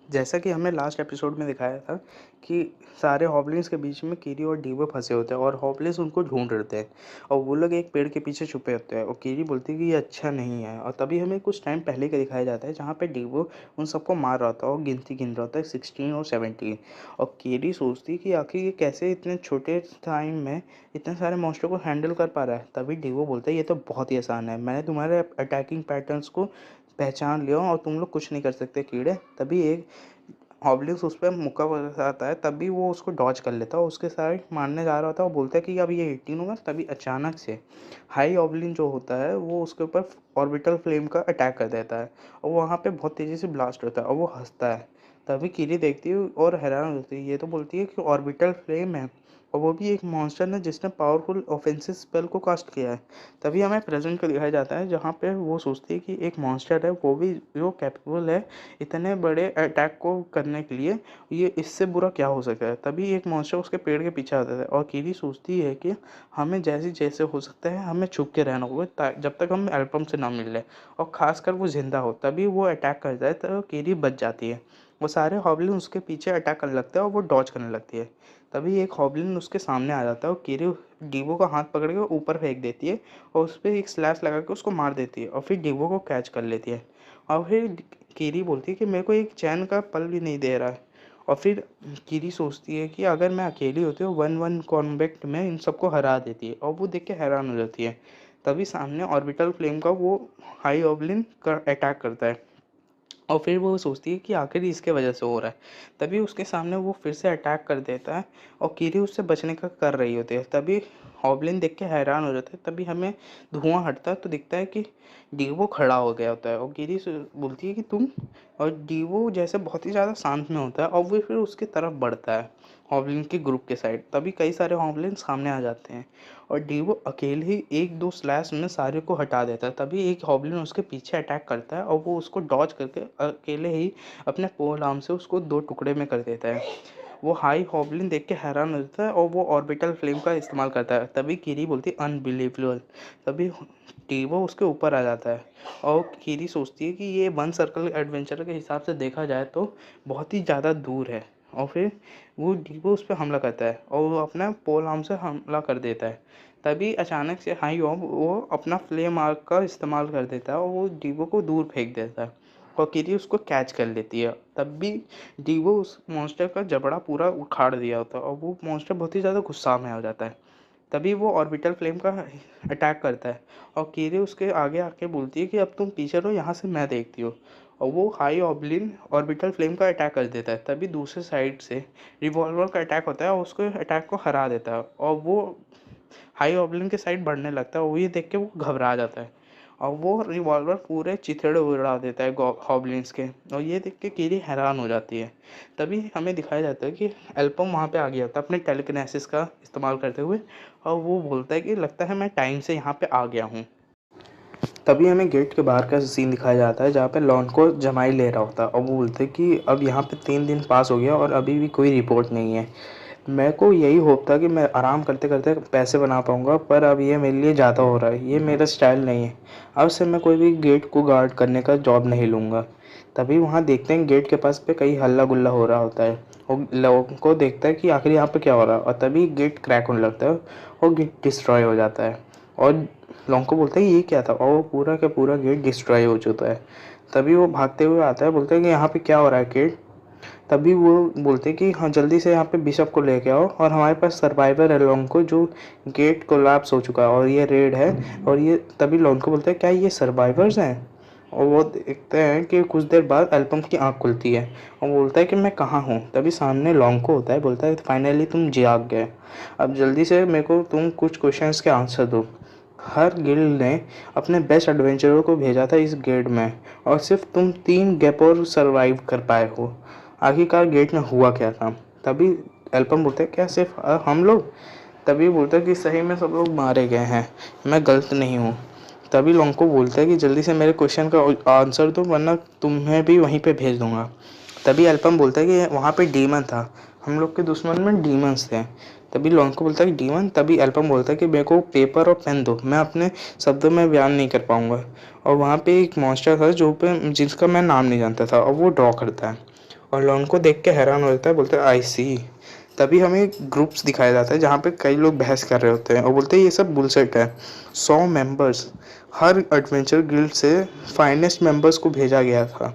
जैसा कि हमने लास्ट एपिसोड में दिखाया था कि सारे हॉब्लिन्स के बीच में कीरी और डीवो फंसे होते हैं और हॉब्लिन्स उनको ढूंढ रहे हैं और वो लोग एक पेड़ के पीछे छुपे होते हैं और कीरी बोलती है कि ये अच्छा नहीं है। और तभी हमें कुछ टाइम पहले का दिखाया जाता है जहाँ पे डीवो उन सबको मार रहा था और गिनती गिन रहा था 16 और 17। और कीरी सोचती है कि आखिर ये कैसे इतने छोटे टाइम में इतने सारे मॉन्स्टर को हैंडल कर पा रहा है। तभी डीवो बोलता है ये तो बहुत ही आसान है, मैंने तुम्हारे अटैकिंग पैटर्न्स को पहचान लिया और तुम लोग कुछ नहीं कर सकते कीड़े। तभी एक ऑब्लिक्स उस पर मुक्का बरसाता है, तभी वो उसको डॉज कर लेता है और उसके साइड मारने जा रहा होता है और बोलता है कि अब ये 18 होगा। तभी अचानक से हाई ऑब्लिन जो होता है वो उसके ऊपर ऑर्बिटल फ्लेम का अटैक कर देता है और वहाँ पे बहुत तेज़ी से ब्लास्ट होता है और वो हंसता है। तभी कीरी देखती है और हैरान होती है, ये तो बोलती है कि ऑर्बिटल फ्लेम है और वो भी एक मॉन्स्टर ने जिसने पावरफुल ऑफेंसिव स्पेल को कास्ट किया है। तभी हमें प्रेजेंट को दिखाया जाता है जहाँ पे वो सोचती है कि एक मॉन्स्टर है वो भी जो कैपेबल है इतने बड़े अटैक को करने के लिए, ये इससे बुरा क्या हो सकता है। तभी एक मॉन्स्टर उसके पेड़ के पीछे आता है और कीरी सोचती है कि हमें जैसे जैसे हो सकता है हमें छुप के रहना होगा जब तक हम एल्बम से ना मिल लें और खासकर वो जिंदा हो। तभी वो अटैक करता है तो कीरी बच जाती है। वो सारे हॉब्लिन उसके पीछे अटैक करने लगते हैं और वो डॉज करने लगती है। तभी एक हॉब्लिन उसके सामने आ जाता है और कीरी डीवो का हाथ पकड़ के ऊपर फेंक देती है और उस पर एक स्लैश लगा के उसको मार देती है और फिर डीवो को कैच कर लेती है। और फिर कीरी बोलती है कि मेरे को एक चैन का पल भी नहीं दे रहा है। और फिर कीरी सोचती है कि अगर मैं अकेली होती हूँ 1-1 कॉम्बैट में इन सबको हरा देती है और वो देख के हैरान हो जाती है। तभी सामने ऑर्बिटल फ्लेम का वो हाई ऑब्लिन का अटैक करता है और फिर वो सोचती है कि आखिर इसके वजह से हो रहा है। तभी उसके सामने वो फिर से अटैक कर देता है और कीरी उससे बचने का कर रही होती है। तभी हॉब्लिन देख के हैरान हो जाता है। तभी हमें धुआं हटता है तो दिखता है कि डीवो खड़ा हो गया होता है और कीरी से बोलती है कि तुम। और डीवो जैसे बहुत ही ज़्यादा शांत में होता है और वो फिर उसकी तरफ बढ़ता है हॉब्लिन के ग्रुप के साइड। तभी कई सारे हॉब्लिन सामने आ जाते हैं और डीवो अकेले ही एक दो स्लैश में सारे को हटा देता है। तभी एक हॉब्लिन उसके पीछे अटैक करता है और वो उसको डॉज करके अकेले ही अपने पोल आर्म से उसको दो टुकड़े में कर देता है। वो हाई हॉब्लिन देख के हैरान हो जाता है और वो ऑर्बिटल फ्लेम का इस्तेमाल करता है। तभी कीरी बोलती है अनबिलीवेबल। तभी डीवो उसके ऊपर आ जाता है और कीरी सोचती है कि ये वन सर्कल एडवेंचर के हिसाब से देखा जाए तो बहुत ही ज़्यादा दूर है। और फिर वो डीवो उस पर हमला करता है और वो अपना पोल आर्म से हमला कर देता है। तभी अचानक से हाई ऑफ वो अपना फ्लेम आर्क का इस्तेमाल कर देता है और वो डीवो को दूर फेंक देता है और किरी उसको कैच कर लेती है। तब भी डीवो उस मॉन्स्टर का जबड़ा पूरा उखाड़ दिया होता है और वो मॉन्स्टर बहुत ही ज़्यादा गुस्सा में हो जाता है। तभी वो ऑर्बिटल फ्लेम का अटैक करता है और कीरी उसके आगे आके बोलती है कि अब तुम पीछे रहो, यहाँ से मैं देखती हूँ। और वो हाई ऑब्लिन ऑर्बिटल फ्लेम का अटैक कर देता है। तभी दूसरे साइड से रिवॉल्वर का अटैक होता है और उसको अटैक को हरा देता है और वो हाई ऑब्लिन के साइड बढ़ने लगता है और ये देख के वो घबरा जाता है और वो रिवॉल्वर पूरे चिथड़े उड़ा देता है हॉब्लिन्स के। और ये देख के कीरी हैरान हो जाती है। तभी हमें दिखाया जाता है कि एल्पम वहाँ पे आ गया होता है अपने टेलीकिनेसिस का इस्तेमाल करते हुए और वो बोलता है कि लगता है मैं टाइम से यहाँ पे आ गया हूँ। तभी हमें गेट के बाहर का सीन दिखाया जाता है जहाँ पे लॉन को जमाई ले रहा होता है और वो बोलते हैं कि अब यहाँ पे 3 दिन पास हो गया और अभी भी कोई रिपोर्ट नहीं है। मेरे को यही होप था कि मैं आराम करते करते पैसे बना पाऊँगा, पर अब ये मेरे लिए ज़्यादा हो रहा है, ये मेरा स्टाइल नहीं है। अब से मैं कोई भी गेट को गार्ड करने का जॉब नहीं लूँगा। तभी वहाँ देखते हैं गेट के पास पे कहीं हल्ला गुल्ला हो रहा होता है और लोगों को देखता है कि आखिर यहाँ पे क्या हो रहा है और तभी गेट क्रैक होने लगता है और गेट डिस्ट्रॉय हो जाता है। और लोगों को बोलता है ये क्या था और वो पूरा का पूरा गेट डिस्ट्रॉय हो चुका है। तभी वो भागते हुए आता है, बोलता है कि यहाँ पे क्या हो रहा है गेट। तभी वो बोलते हैं कि हाँ जल्दी से यहाँ पे बिशप को लेके आओ और हमारे पास सर्वाइवर है लोगों को जो गेट कोलैप्स हो चुका है और ये रेड है। और ये तभी लोगों को बोलते हैं क्या ये सर्वाइवर्स हैं। और वो देखते हैं कि कुछ देर बाद एल्बम की आँख खुलती है और बोलता है कि मैं कहाँ हूँ। तभी सामने लॉन्को होता है, बोलता है फाइनली तुम जाग गए, अब जल्दी से मेरे को तुम कुछ क्वेश्चंस के आंसर दो। हर गिल्ड ने अपने बेस्ट एडवेंचरर को भेजा था इस गेट में और सिर्फ तुम 3 गैपोर सरवाइव कर पाए हो। आखिरकार गेट में हुआ क्या था। तभी एल्पम बोलते हैं क्या सिर्फ हम लोग। तभी बोलता है कि सही में सब लोग मारे गए हैं, मैं गलत नहीं हूँ। तभी लोंको बोलता है कि जल्दी से मेरे क्वेश्चन का आंसर दो वरना तुम्हें भी वहीं पे भेज दूंगा। तभी एल्पम बोलता है कि वहाँ पे डीमन था, हम लोग के दुश्मन में डीमंस थे। तभी लोंको बोलता है कि डीमन। तभी एल्पम बोलता है कि मेरे को पेपर और पेन दो, मैं अपने शब्दों में बयान नहीं कर पाऊंगा। और वहाँ पे एक मॉन्स्टर था जो पे जिसका मैं नाम नहीं जानता था और वो ड्रॉ करता है और लॉन को देख के हैरान हो जाता है, बोलता है आई सी। तभी हमें ग्रुप्स दिखाया जाता है जहाँ पे कई लोग बहस कर रहे होते हैं और बोलते हैं ये सब बुलसेट है। 100 मेंबर्स, हर एडवेंचर गिल्ड से फाइनेस्ट मेंबर्स को भेजा गया था।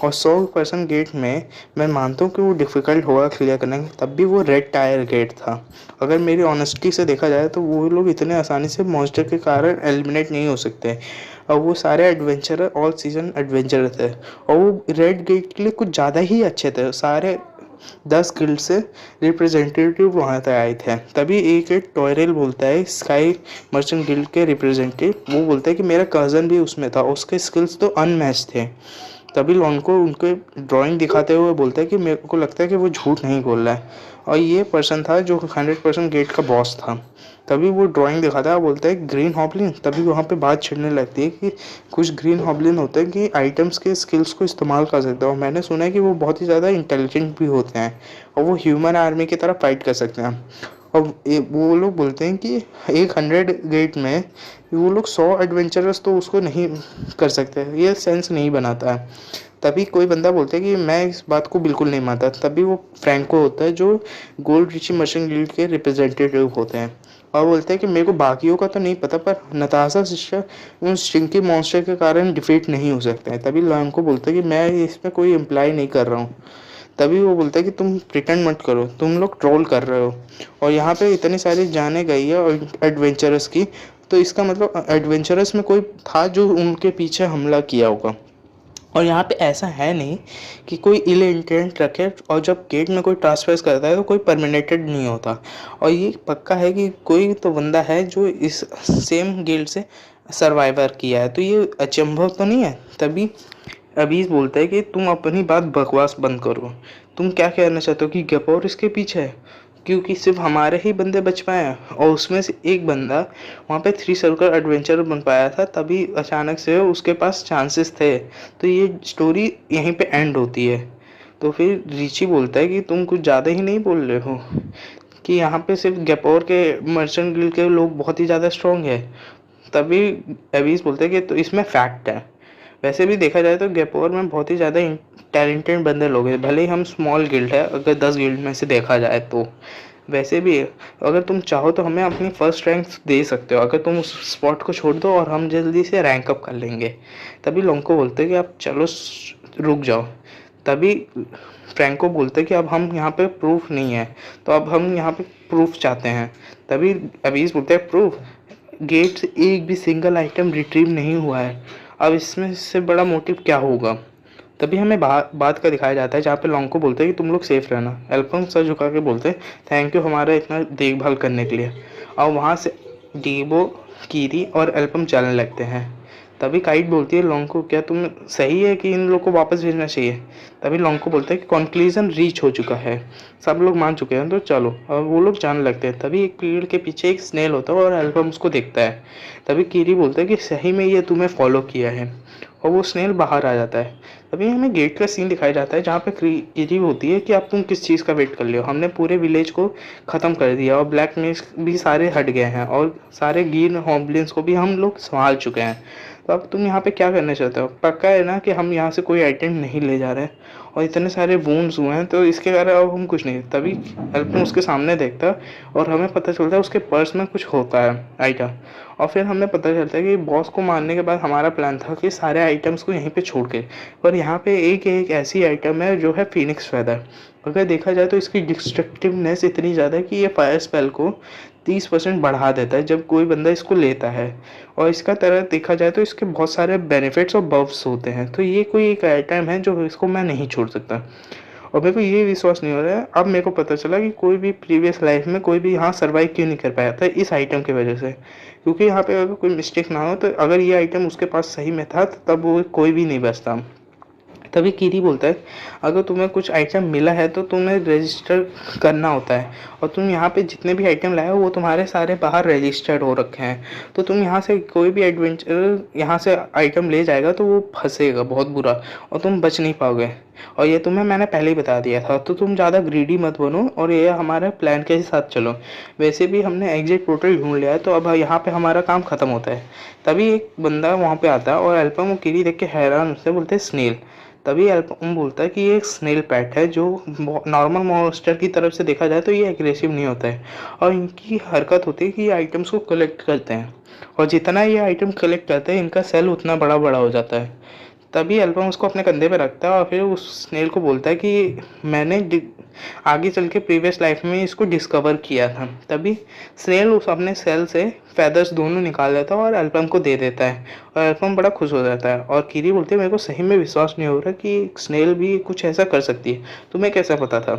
और 100 पर्सन गेट में मैं मानता हूँ कि वो डिफ़िकल्ट होगा क्लियर करने में, तब भी वो रेड टायर गेट था। अगर मेरी ऑनेस्टी से देखा जाए तो वो लोग इतने आसानी से मॉन्स्टर के कारण एलिमिनेट नहीं हो सकते। और वो सारे एडवेंचरर ऑल सीजन एडवेंचरर थे और वो रेड गेट के लिए कुछ ज़्यादा ही अच्छे थे। सारे 10 गिल्ड से रिप्रेजेंटेटिव वहाँ तक आए थे। तभी एक टॉयरेल बोलता है, स्काई मर्चेंट गिल्ड के रिप्रेजेंटेटिव, वो बोलता है कि मेरा कज़न भी उसमें था, उसके स्किल्स तो अनमैच थे। तभी लॉन को उनके ड्राइंग दिखाते हुए बोलता है कि मेरे को लगता है कि वो झूठ नहीं बोल रहा है। और ये पर्सन था जो 100% गेट का बॉस था। तभी वो ड्राइंग दिखाता है, बोलता है ग्रीन हॉब्लिन। तभी वहाँ पे बात छिड़ने लगती है कि कुछ ग्रीन हॉब्लिन होते हैं कि आइटम्स के स्किल्स को इस्तेमाल कर सकते हैं, और मैंने सुना है कि वो बहुत ही ज़्यादा इंटेलिजेंट भी होते हैं और वो ह्यूमन आर्मी की तरह फाइट कर सकते हैं। और वो लोग बोलते हैं कि 100 गेट में वो लोग 100 एडवेंचरर्स तो उसको नहीं कर सकते, ये सेंस नहीं बनाता है। तभी कोई बंदा बोलता है कि मैं इस बात को बिल्कुल नहीं मानता। तभी वो फ्रैंको होता है जो गोल्ड रिची मर्चेंट गिल्ड के रिप्रेजेंटेटिव होते हैं, और बोलते हैं कि मेरे को बाकियों का तो नहीं पता, पर नताशा सिस्टर उन स्टिंकी मॉन्स्टर के कारण डिफीट नहीं हो सकते हैं। तभी लॉयन को बोलता है कि मैं इसमें कोई इम्प्लाई नहीं कर रहा हूँ। तभी वो बोलता है कि तुम प्रिटेंड मत करो, तुम लोग ट्रोल कर रहे हो, और यहाँ पे इतनी सारी जाने गई है और एडवेंचरस की, तो इसका मतलब एडवेंचरस में कोई था जो उनके पीछे हमला किया होगा। और यहाँ पे ऐसा है नहीं कि कोई इल इंटेंट रखे, और जब गेट में कोई ट्रांसफर करता है तो कोई परमिनेटेड नहीं होता। और ये पक्का है कि कोई तो बंदा है जो इस सेम गिल्ड से सर्वाइवर किया है, तो ये अचंभव तो नहीं है। तभी अबीस बोलता है कि तुम अपनी बात बकवास बंद करो, तुम क्या कहना चाहते हो कि गपोर इसके पीछे है, क्योंकि सिर्फ हमारे ही बंदे बच पाए हैं और उसमें से एक बंदा वहाँ पे 3 सर्कल एडवेंचर बन पाया था, तभी अचानक से उसके पास चांसेस थे। तो ये स्टोरी यहीं पे एंड होती है। तो फिर रिची बोलता है कि तुम कुछ ज़्यादा ही नहीं बोल रहे हो कि यहाँ पे सिर्फ गपोर के मर्चेंट गिल्ड के लोग बहुत ही ज़्यादा स्ट्रॉन्ग है। तभी एविस बोलते हैं कि तो इसमें फैक्ट है। वैसे भी देखा जाए तो गैपोर में बहुत ही ज़्यादा टैलेंटेड बंदे लोग हैं, भले ही हम स्मॉल गिल्ड है अगर 10 गिल्ड में से देखा जाए तो। वैसे भी अगर तुम चाहो तो हमें अपनी फर्स्ट रैंक दे सकते हो, अगर तुम उस स्पॉट को छोड़ दो और हम जल्दी से रैंक अप कर लेंगे। तभी लोंको बोलते हैं कि आप चलो रुक जाओ। तभी फ्रैंको बोलते हैं कि अब हम यहाँ पे प्रूफ नहीं है, तो अब हम यहाँ पे प्रूफ चाहते हैं। तभी अबीस बोलते हैं प्रूफ, गेट से एक भी सिंगल आइटम रिट्रीव नहीं हुआ है, अब इसमें से बड़ा मोटिव क्या होगा। तभी हमें बात का दिखाया जाता है जहाँ पे लॉन्ग को बोलते हैं कि तुम लोग सेफ रहना। एल्फम सर झुका के बोलते हैं थैंक यू हमारा इतना देखभाल करने के लिए। और वहाँ से डीबो, कीरी और एल्फम चलने लगते हैं। तभी काइट बोलती है लॉन्ग को क्या तुम सही है कि इन लोग को वापस भेजना चाहिए। तभी लॉन्ग को बोलता है कि कंक्लूजन रीच हो चुका है, सब लोग मान चुके हैं तो चलो। और वो लोग जाने लगते हैं। तभी एक पेड़ के पीछे एक स्नेल होता है और एल्फम उसको देखता है। तभी कीरी बोलता है कि सही में ये तुम्हें फॉलो किया है, और वो स्नेल बाहर आ जाता है। तभी हमें गेट का सीन दिखाया जाता है जहाँ पे कीरी होती है कि अब तुम किस चीज़ का वेट कर रहे हो, हमने पूरे विलेज को ख़त्म कर दिया और ब्लैक मेज भी सारे हट गए हैं और सारे ग्रीन हॉब्लिन्स को भी हम लोग संभाल चुके हैं। तो अब तुम यहाँ पे क्या करना चाहते हो, पक्का है ना कि हम यहाँ से कोई आइटम नहीं ले जा रहे हैं, और इतने सारे वूंड्स हुए हैं तो इसके कारण अब हम कुछ नहीं। तभी हेल्प उसके सामने देखता है और हमें पता चलता है उसके पर्स में कुछ होता है आइटम। और फिर हमें पता चलता है कि बॉस को मारने के बाद हमारा प्लान था कि सारे आइटम्स को यहीं पे छोड़ के, पर यहाँ पे एक एक ऐसी आइटम है जो है फिनिक्स फेदर। अगर देखा जाए तो इसकी डिस्ट्रक्टिवनेस इतनी ज़्यादा है कि ये फायर स्पेल को 30% बढ़ा देता है जब कोई बंदा इसको लेता है। और इसका तरह देखा जाए तो इसके बहुत सारे बेनिफिट्स और बफ्स होते हैं, तो ये कोई एक आइटम है जो इसको मैं नहीं छोड़ सकता। और मेरे को ये विश्वास नहीं हो रहा है, अब मेरे को पता चला कि कोई भी प्रीवियस लाइफ में कोई भी यहाँ सर्वाइव क्यों नहीं कर पाया था इस आइटम की वजह से। क्योंकि यहाँ पे अगर कोई मिस्टेक ना हो तो अगर ये आइटम उसके पास सही में था तो तब वो कोई भी नहीं बचता। तभी कीरी बोलता है अगर तुम्हें कुछ आइटम मिला है तो तुम्हें रजिस्टर करना होता है, और तुम यहाँ पे जितने भी आइटम लाए हो वो तुम्हारे सारे बाहर रजिस्टर्ड हो रखे हैं। तो तुम यहाँ से कोई भी एडवेंचर यहाँ से आइटम ले जाएगा तो वो फंसेगा बहुत बुरा और तुम बच नहीं पाओगे। और ये तुम्हें मैंने पहले ही बता दिया था, तो तुम ज़्यादा ग्रीडी मत बनो और ये हमारे प्लान के साथ चलो। वैसे भी हमने एग्जिट पोर्टल ढूंढ लिया है तो अब यहाँ पे हमारा काम ख़त्म होता है। तभी एक बंदा वहाँ पे आता है और एल्पम और कीरी देख के हैरान उससे बोलते हैं स्नेल। तभी एल्पम बोलता है कि ये एक स्नेल पैट है जो नॉर्मल मॉन्स्टर की तरफ से देखा जाए तो ये एग्रेसिव नहीं होता है, और इनकी हरकत होती है कि ये आइटम्स को कलेक्ट करते हैं, और जितना ये आइटम कलेक्ट करते हैं इनका सेल उतना बड़ा बड़ा हो जाता है। तभी एल्बम उसको अपने कंधे पे रखता है और फिर उस स्नेल को बोलता है कि मैंने आगे चल के प्रीवियस लाइफ में इसको डिस्कवर किया था। तभी स्नेल उस अपने सेल से फेदर्स दोनों निकाल लेता है और एल्बम को दे देता है, और एल्बम बड़ा खुश हो जाता है। और कीरी बोलती है मेरे को सही में विश्वास नहीं हो रहा कि स्नेल भी कुछ ऐसा कर सकती है, तुम्हें कैसा पता था?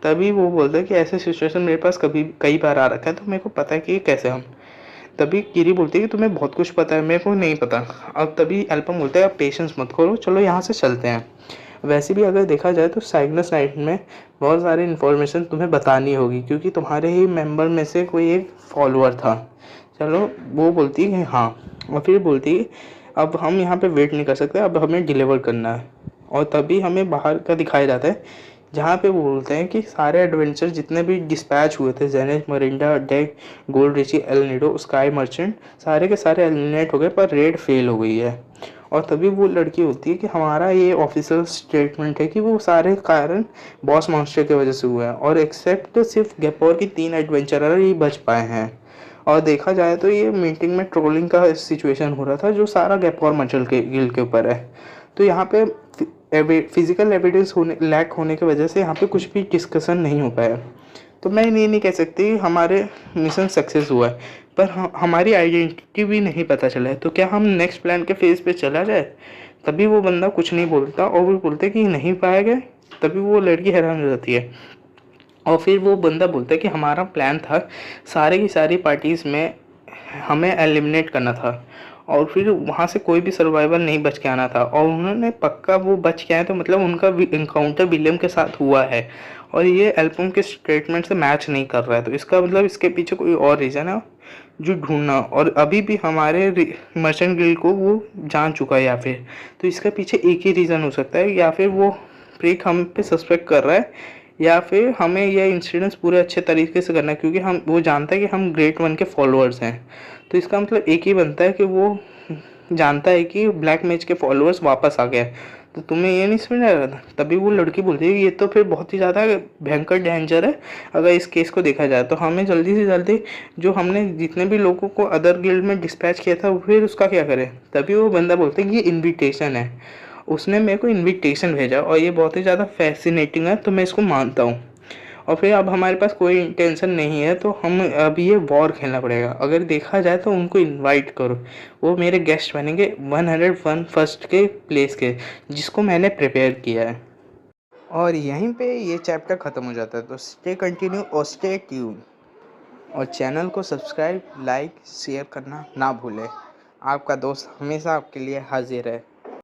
तभी वो बोलता है कि ऐसे सिचुएशन मेरे पास कभी कई बार आ रखा है, तो मेरे को पता है कि कैसे हम। तभी कीरी बोलती है कि तुम्हें बहुत कुछ पता है, मेरे को नहीं पता। अब तभी एल्पम बोलता है अब पेशेंस मत करो, चलो यहाँ से चलते हैं। वैसे भी अगर देखा जाए तो साइग्नस नाइट में बहुत सारी इन्फॉर्मेशन तुम्हें बतानी होगी, क्योंकि तुम्हारे ही मेंबर में से कोई एक फॉलोअर था। चलो, वो बोलती है कि हाँ, और फिर बोलती है अब हम यहाँ पे वेट नहीं कर सकते, अब हमें डिलीवर करना है। और तभी हमें बाहर का दिखाया जाता है, जहाँ पे वो बोलते हैं कि सारे एडवेंचर जितने भी डिस्पैच हुए थे, Janet, Marinda, Deck, Gold Richie, El Nido, Sky Merchant, सारे के सारे एलिमिनेट हो गए, पर रेड फेल हो गई है। और तभी वो लड़की होती है कि हमारा ये ऑफिशियल स्टेटमेंट है कि वो सारे कारण बॉस मॉन्स्टर की वजह से हुए हैं, और एक्सेप्ट सिर्फ गेपोर की 3 एडवेंचरर ही बच पाए हैं। और देखा जाए तो ये मीटिंग में ट्रोलिंग का सिचुएशन हो रहा था, जो सारा गेपोर मचल के गिल्ड के ऊपर है। तो यहाँ पे फिजिकल एविडेंस होने लैक होने की वजह से यहाँ पे कुछ भी डिस्कशन नहीं हो पाया। तो मैं ये नहीं कह सकती हमारे मिशन सक्सेस हुआ है, पर हमारी आइडेंटिटी भी नहीं पता चला है, तो क्या हम नेक्स्ट प्लान के फेज पे चला जाए? तभी वो बंदा कुछ नहीं बोलता और वो बोलते कि नहीं पाया गया। तभी वो लड़की हैरान हो जाती है, और फिर वो बंदा बोलता है कि हमारा प्लान था सारे की सारी पार्टीज़ में हमें एलिमिनेट करना था, और फिर वहाँ से कोई भी सर्वाइवल नहीं बच के आना था, और उन्होंने पक्का वो बच के आए, तो मतलब उनका इनकाउंटर विलियम के साथ हुआ है, और ये एल्बम के स्टेटमेंट से मैच नहीं कर रहा है। तो इसका मतलब इसके पीछे कोई और रीज़न है जो ढूंढना, और अभी भी हमारे मर्चेंट गिल्ड को वो जान चुका है, या फिर तो इसका पीछे एक ही रीज़न हो सकता है, या फिर वो प्रीक हम पे सस्पेक्ट कर रहा है, या फिर हमें यह इंसिडेंस पूरे अच्छे तरीके से करना है, क्योंकि हम वो जानता है कि हम ग्रेट वन के फॉलोअर्स हैं। तो इसका मतलब एक ही बनता है कि वो जानता है कि ब्लैक मैच के फॉलोअर्स वापस आ गए। तो तुम्हें ये नहीं समझ आ रहा था? तभी वो लड़की बोलती है कि ये तो फिर बहुत ही ज़्यादा भयंकर डेंजर है, अगर इस केस को देखा जाए तो हमें जल्दी से जल्दी जो हमने जितने भी लोगों को अदर गिल्ड में डिस्पैच किया था फिर उसका क्या करें। तभी वो बंदा बोलता है कि ये इन्विटेशन है, उसने मेरे को इन्विटेशन भेजा और ये बहुत ही ज़्यादा फैसिनेटिंग है, तो मैं इसको मानता हूँ। और फिर अब हमारे पास कोई इंटेंशन नहीं है, तो हम अभी ये वॉर खेलना पड़ेगा। अगर देखा जाए तो उनको इनवाइट करो, वो मेरे गेस्ट बनेंगे 101 फर्स्ट के प्लेस के, जिसको मैंने प्रिपेयर किया है। और यहीं पे ये चैप्टर ख़त्म हो जाता है। तो स्टे कंटिन्यू और स्टे ट्यून, और चैनल को सब्सक्राइब, लाइक, शेयर करना ना भूलें। आपका दोस्त हमेशा आपके लिए हाजिर है।